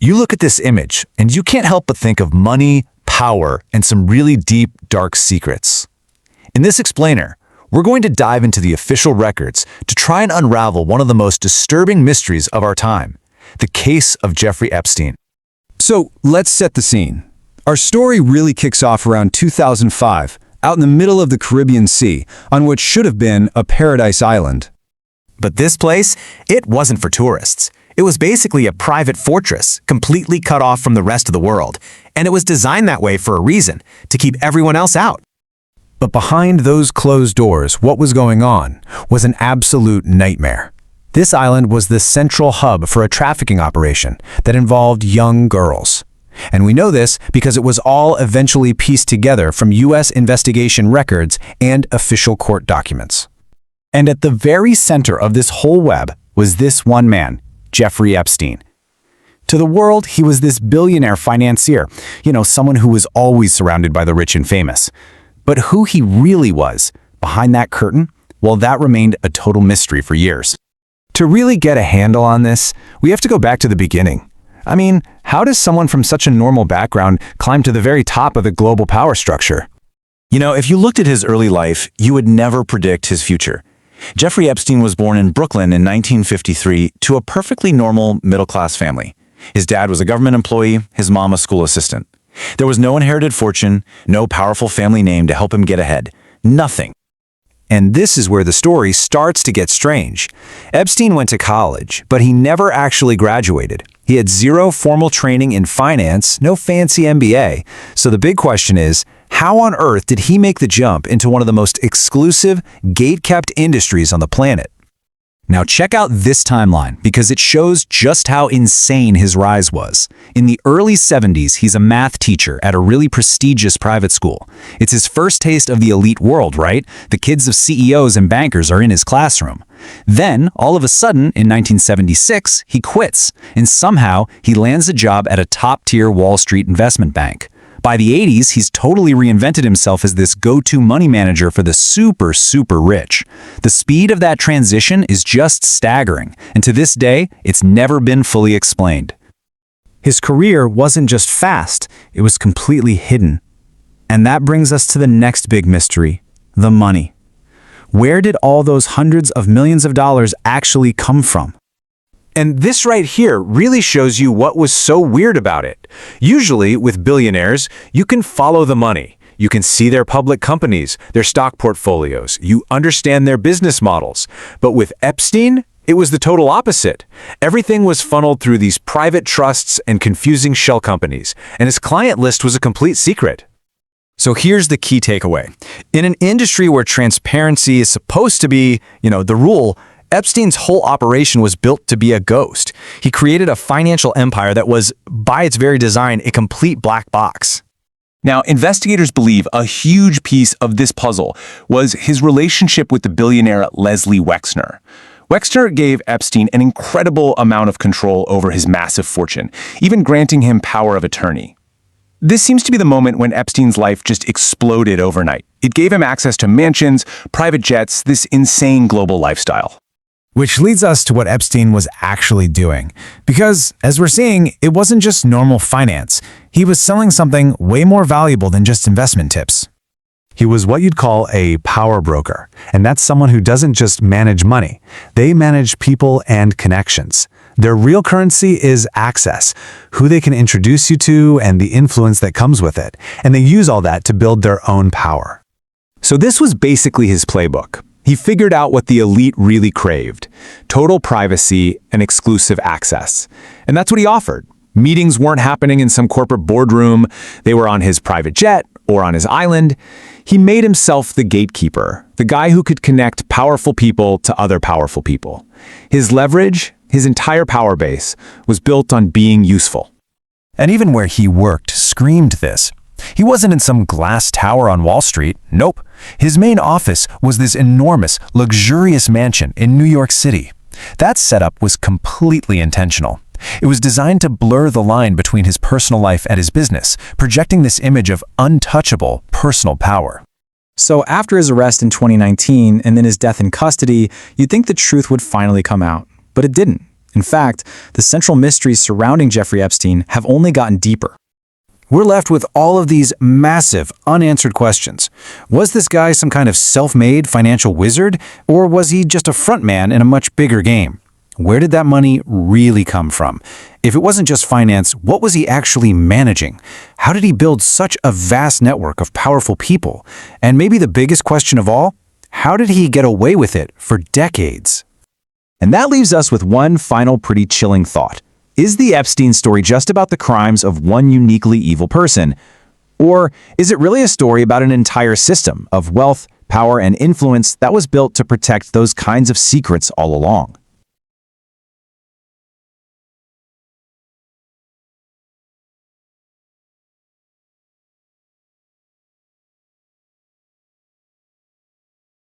You look at this image, and you can't help but think of money, power, and some really deep, dark secrets. In this explainer, we're going to dive into the official records to try and unravel one of the most disturbing mysteries of our time, the case of Jeffrey Epstein. So let's set the scene. Our story really kicks off around 2005, out in the middle of the Caribbean Sea, on what should have been a paradise island. But this place, it wasn't for tourists. It was basically a private fortress, completely cut off from the rest of the world. And it was designed that way for a reason, to keep everyone else out. But behind those closed doors, what was going on was an absolute nightmare. This island was the central hub for a trafficking operation that involved young girls. And we know this because it was all eventually pieced together from U.S. investigation records and official court documents. And at the very center of this whole web was this one man, Jeffrey Epstein. To the world, he was this billionaire financier, someone who was always surrounded by the rich and famous. But who he really was, behind that curtain, well, that remained a total mystery for years. To really get a handle on this, we have to go back to the beginning. I mean, how does someone from such a normal background climb to the very top of the global power structure? If you looked at his early life, you would never predict his future. Jeffrey Epstein was born in Brooklyn in 1953 to a perfectly normal middle-class family. His dad was a government employee, his mom a school assistant. There was no inherited fortune, no powerful family name to help him get ahead. Nothing. And this is where the story starts to get strange. Epstein went to college, but he never actually graduated. He had zero formal training in finance, no fancy MBA. So the big question is, how on earth did he make the jump into one of the most exclusive, gate-kept industries on the planet? Now check out this timeline because it shows just how insane his rise was. In the early 70s, he's a math teacher at a really prestigious private school. It's his first taste of the elite world, right? The kids of CEOs and bankers are in his classroom. Then, all of a sudden, in 1976, he quits, and somehow he lands a job at a top-tier Wall Street investment bank. By the 80s, he's totally reinvented himself as this go-to money manager for the super, super rich. The speed of that transition is just staggering, and to this day, it's never been fully explained. His career wasn't just fast, it was completely hidden. And that brings us to the next big mystery, the money. Where did all those hundreds of millions of dollars actually come from? And this right here really shows you what was so weird about it. Usually, with billionaires, you can follow the money. You can see their public companies, their stock portfolios. You understand their business models. But with Epstein, it was the total opposite. Everything was funneled through these private trusts and confusing shell companies, and his client list was a complete secret. So here's the key takeaway. In an industry where transparency is supposed to be, the rule, Epstein's whole operation was built to be a ghost. He created a financial empire that was, by its very design, a complete black box. Now, investigators believe a huge piece of this puzzle was his relationship with the billionaire Leslie Wexner. Wexner gave Epstein an incredible amount of control over his massive fortune, even granting him power of attorney. This seems to be the moment when Epstein's life just exploded overnight. It gave him access to mansions, private jets, this insane global lifestyle. Which leads us to what Epstein was actually doing. Because, as we're seeing, it wasn't just normal finance. He was selling something way more valuable than just investment tips. He was what you'd call a power broker, and that's someone who doesn't just manage money. They manage people and connections. Their real currency is access, who they can introduce you to and the influence that comes with it, and they use all that to build their own power. So this was basically his playbook. He figured out what the elite really craved: total privacy and exclusive access. And that's what he offered. Meetings weren't happening in some corporate boardroom. They were on his private jet or on his island. He made himself the gatekeeper, the guy who could connect powerful people to other powerful people. His leverage, his entire power base, was built on being useful. And even where he worked screamed this. He wasn't in some glass tower on Wall Street. Nope. His main office was this enormous, luxurious mansion in New York City. That setup was completely intentional. It was designed to blur the line between his personal life and his business, projecting this image of untouchable personal power. So after his arrest in 2019 and then his death in custody, you'd think the truth would finally come out. But it didn't. In fact, the central mysteries surrounding Jeffrey Epstein have only gotten deeper. We're left with all of these massive, unanswered questions. Was this guy some kind of self-made financial wizard, or was he just a frontman in a much bigger game? Where did that money really come from? If it wasn't just finance, what was he actually managing? How did he build such a vast network of powerful people? And maybe the biggest question of all, how did he get away with it for decades? And that leaves us with one final pretty chilling thought. Is the Epstein story just about the crimes of one uniquely evil person? Or is it really a story about an entire system of wealth, power, and influence that was built to protect those kinds of secrets all along?